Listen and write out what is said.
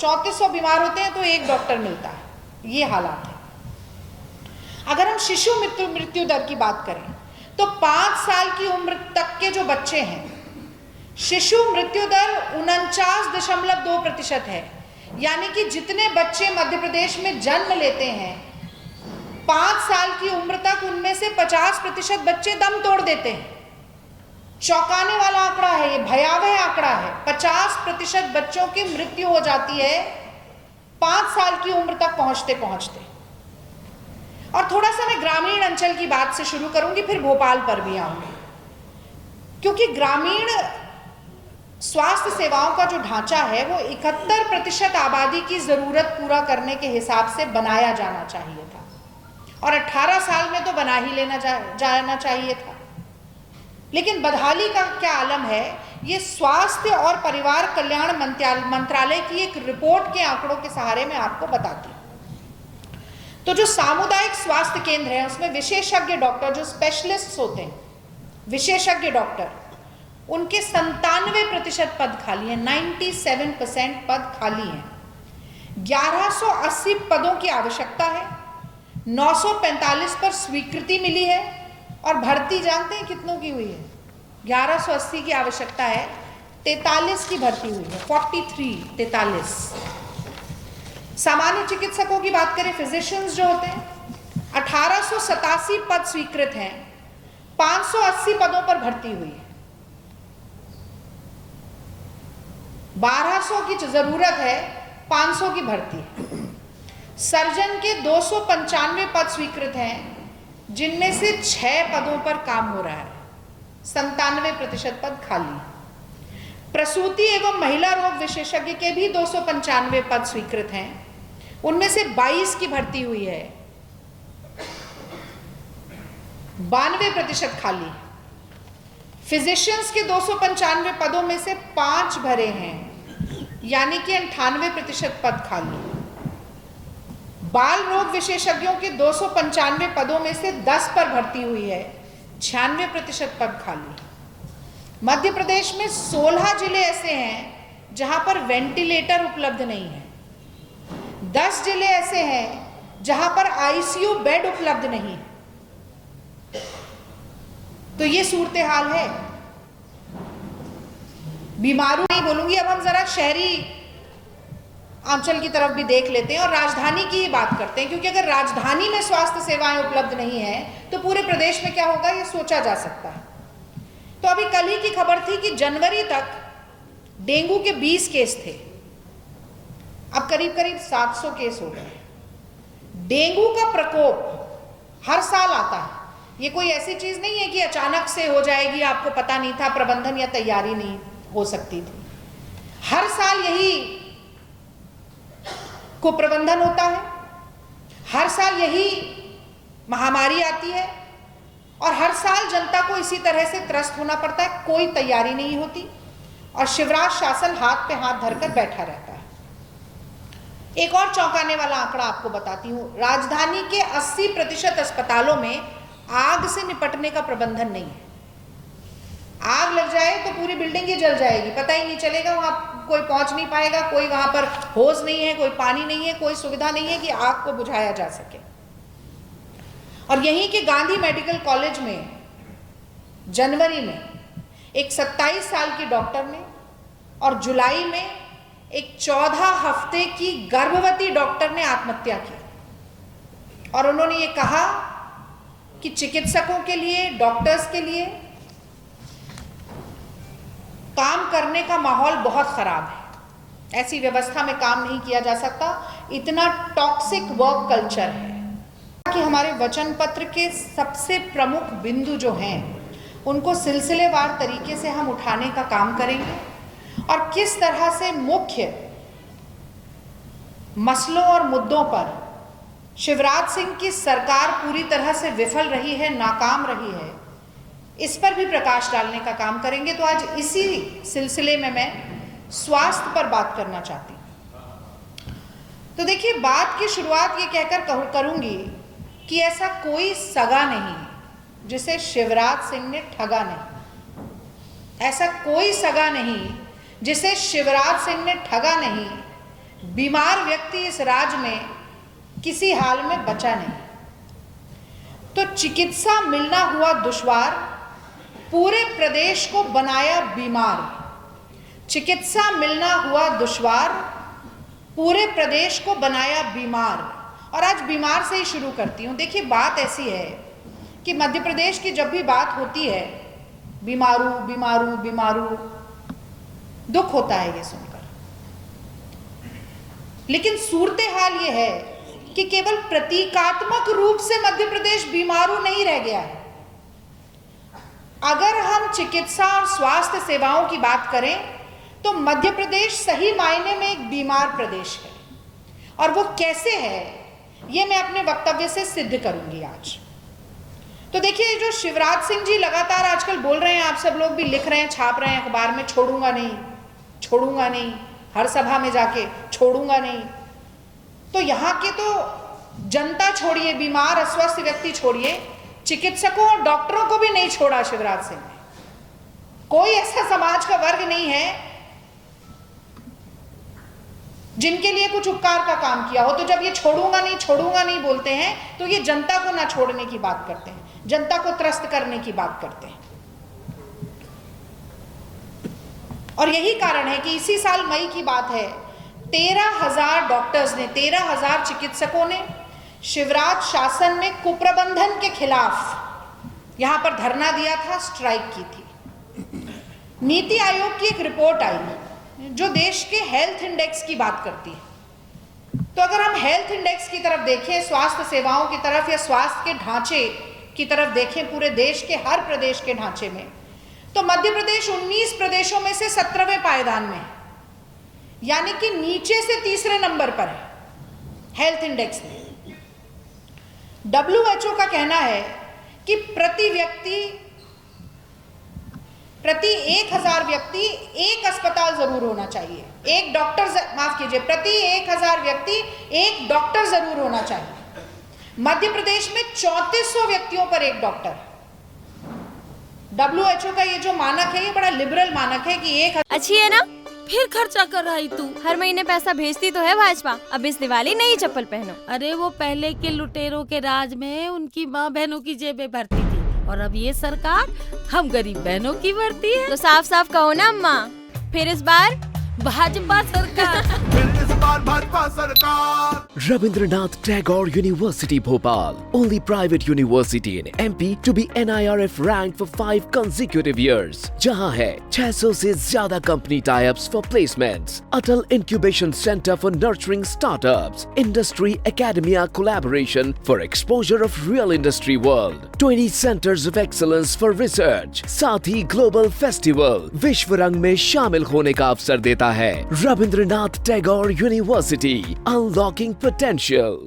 3400 बीमार होते हैं तो एक डॉक्टर मिलता है, ये हालात है। अगर हम शिशु मृत्यु दर की बात करें तो 5 साल की उम्र तक के जो बच्चे हैं, शिशु मृत्यु दर 49.2% है। यानी कि जितने बच्चे मध्य प्रदेश में जन्म लेते हैं 5 साल की उम्र तक, उनमें से 50% बच्चे दम तोड़ देते हैं। चौंकाने वाला आंकड़ा है, ये भयावह आंकड़ा है। 50% बच्चों की मृत्यु हो जाती है 5 साल की उम्र तक पहुंचते पहुंचते। और थोड़ा सा मैं ग्रामीण अंचल की बात से शुरू करूंगी, फिर भोपाल पर भी आऊंगी, क्योंकि ग्रामीण स्वास्थ्य सेवाओं का जो ढांचा है वो 71% आबादी की जरूरत पूरा करने के हिसाब से बनाया जाना चाहिए था, और 18 साल में तो बना ही लेना जाना चाहिए था। लेकिन बदहाली का क्या आलम है, ये स्वास्थ्य और परिवार कल्याण मंत्रालय की एक रिपोर्ट के आंकड़ों के सहारे मैं आपको बताती हूँ। तो जो सामुदायिक स्वास्थ्य केंद्र है उसमें विशेषज्ञ डॉक्टर, जो स्पेशलिस्ट होते हैं, विशेषज्ञ डॉक्टर, उनके 97% पद खाली हैं, 97% पद खाली हैं। 1180 पदों की आवश्यकता है, 945 पर स्वीकृति मिली है, और भर्ती जानते हैं कितनों की हुई है? 1180 की आवश्यकता है, 43 की भर्ती हुई है, 43। सामान्य चिकित्सकों की बात करें, फिजिशियंस जो होते हैं, 1887 पद स्वीकृत हैं, 580 पदों पर भर्ती हुई है। 1200 की जरूरत है, 500 की भर्ती है। सर्जन के 295 पद स्वीकृत हैं, जिनमें से 6 पदों पर काम हो रहा है, 97% पद खाली। प्रसूति एवं महिला रोग विशेषज्ञ के भी 295 पद स्वीकृत हैं, उनमें से 22 की भर्ती हुई है, 92% खाली। फिजिशियंस के 295 पदों में से 5 भरे हैं, यानी कि 98% पद खाली। बाल रोग विशेषज्ञों के 295 पदों में से 10 पर भर्ती हुई है, 96% पद खाली। मध्य प्रदेश में 16 जिले ऐसे हैं जहां पर वेंटिलेटर उपलब्ध नहीं है, 10 जिले ऐसे हैं जहां पर आईसीयू बेड उपलब्ध नहीं है। तो ये सूरत हाल है। बीमारू नहीं बोलूंगी, अब हम जरा शहरी आंचल की तरफ भी देख लेते हैं और राजधानी की ही बात करते हैं, क्योंकि अगर राजधानी में स्वास्थ्य सेवाएं उपलब्ध नहीं है तो पूरे प्रदेश में क्या होगा ये सोचा जा सकता है। तो अभी कल ही की खबर थी कि जनवरी तक डेंगू के 20 केस थे, अब करीब करीब 700 केस हो गए। डेंगू का प्रकोप हर साल आता है, ये कोई ऐसी चीज नहीं है कि अचानक से हो जाएगी, आपको पता नहीं था, प्रबंधन या तैयारी नहीं हो सकती थी। हर साल यही कुप्रबंधन होता है, हर साल यही महामारी आती है, और हर साल जनता को इसी तरह से त्रस्त होना पड़ता है, कोई तैयारी नहीं होती, और शिवराज शासन हाथ पे हाथ धरकर बैठा रहता है। एक और चौंकाने वाला आंकड़ा आपको बताती हूं, राजधानी के 80% अस्पतालों में आग से निपटने का प्रबंधन नहीं है। आग लग जाए तो पूरी बिल्डिंग ही जल जाएगी, पता ही नहीं चलेगा, वहां कोई पहुंच नहीं पाएगा, कोई वहां पर होश नहीं है, कोई पानी नहीं है, कोई सुविधा नहीं है कि आग को बुझाया जा सके। और यहीं के गांधी मेडिकल कॉलेज में जनवरी में एक 27 साल की डॉक्टर ने, और जुलाई में एक 14 हफ्ते की गर्भवती डॉक्टर ने आत्महत्या की। और उन्होंने ये कहा कि चिकित्सकों के लिए, डॉक्टर्स के लिए काम करने का माहौल बहुत खराब है, ऐसी व्यवस्था में काम नहीं किया जा सकता, इतना टॉक्सिक वर्क कल्चर है। कि हमारे वचन पत्र के सबसे प्रमुख बिंदु जो हैं उनको सिलसिलेवार तरीके से हम उठाने का काम करेंगे, और किस तरह से मुख्य मसलों और मुद्दों पर शिवराज सिंह की सरकार पूरी तरह से विफल रही है, नाकाम रही है, इस पर भी प्रकाश डालने का काम करेंगे। तो आज इसी सिलसिले में मैं स्वास्थ्य पर बात करना चाहती हूँ। तो देखिए, बात की शुरुआत ये कहकर करूंगी कि ऐसा कोई सगा नहीं जिसे शिवराज सिंह ने ठगा नहीं, ऐसा कोई सगा नहीं जिसे शिवराज सिंह ने ठगा नहीं, बीमार व्यक्ति इस राज्य में किसी हाल में बचा नहीं। तो चिकित्सा मिलना हुआ दुश्वार, पूरे प्रदेश को बनाया बीमार। चिकित्सा मिलना हुआ दुश्वार, पूरे प्रदेश को बनाया बीमार। और आज बीमार से ही शुरू करती हूँ। देखिए, बात ऐसी है कि मध्य प्रदेश की जब भी बात होती है, बीमारू बीमारू बीमारू, दुख होता है ये सुनकर। लेकिन सूरत हाल ये है कि केवल प्रतीकात्मक रूप से मध्य प्रदेश बीमारू नहीं रह गया है। अगर हम चिकित्सा और स्वास्थ्य सेवाओं की बात करें तो मध्य प्रदेश सही मायने में एक बीमार प्रदेश है। और वो कैसे है, ये मैं अपने वक्तव्य से सिद्ध करूंगी आज। तो देखिए, जो शिवराज सिंह जी लगातार आजकल बोल रहे हैं, आप सब लोग भी लिख रहे हैं, छाप रहे हैं अखबार में, छोड़ूंगा नहीं, छोड़ूंगा नहीं, हर सभा में जाके छोड़ूंगा नहीं। तो यहाँ के तो जनता छोड़िए, बीमार अस्वस्थ व्यक्ति छोड़िए, चिकित्सकों और डॉक्टरों को भी नहीं छोड़ा शिवराज सिंह ने। कोई ऐसा समाज का वर्ग नहीं है जिनके लिए कुछ उपकार का काम किया हो। तो जब ये छोड़ूंगा नहीं बोलते हैं, तो ये जनता को ना छोड़ने की बात करते हैं, जनता को त्रस्त करने की बात करते हैं। और यही कारण है कि इसी साल मई की बात है, 13,000 डॉक्टर्स ने, 13,000 चिकित्सकों ने शिवराज शासन में कुप्रबंधन के खिलाफ यहां पर धरना दिया था, स्ट्राइक की थी। नीति आयोग की एक रिपोर्ट आई जो देश के हेल्थ इंडेक्स की बात करती है। तो अगर हम हेल्थ इंडेक्स की तरफ देखें, स्वास्थ्य सेवाओं की तरफ या स्वास्थ्य के ढांचे की तरफ देखें, पूरे देश के हर प्रदेश के ढांचे में, तो मध्य प्रदेश 19 प्रदेशों में से 17वें पायदान में है, यानी कि नीचे से तीसरे नंबर पर है हेल्थ इंडेक्स में। WHO का कहना है कि प्रति 1,000 व्यक्ति एक अस्पताल जरूर होना चाहिए, एक डॉक्टर, माफ कीजिए, प्रति 1,000 व्यक्ति एक डॉक्टर जरूर होना चाहिए। मध्य प्रदेश में 3400 व्यक्तियों पर एक डॉक्टर। WHO का ये जो मानक है, ये बड़ा लिबरल मानक है कि एक अच्छी है ना, फिर खर्चा कर रही तू। हर महीने पैसा भेजती तो है भाजपा, अब इस दिवाली नई चप्पल पहनो। अरे वो पहले के लुटेरों के राज में उनकी माँ बहनों की जेबें भरती थी, और अब ये सरकार हम गरीब बहनों की भरती है। तो साफ साफ कहो ना अम्मा, फिर इस बार भाजपा सरकार। फिर इस बार भाजपा सरकार। Rabindranath Tagore University Bhopal, only private university in MP to be NIRF ranked for 5 consecutive years. जहां है 600 से ज्यादा company tie-ups for placements, Atal Incubation Center for nurturing startups, Industry Academia collaboration for exposure of real industry world, 20 centers of excellence for research, साथ ही global festival विश्व रंग में शामिल होने का अवसर देता है। Rabindranath Tagore University, unlocking potential.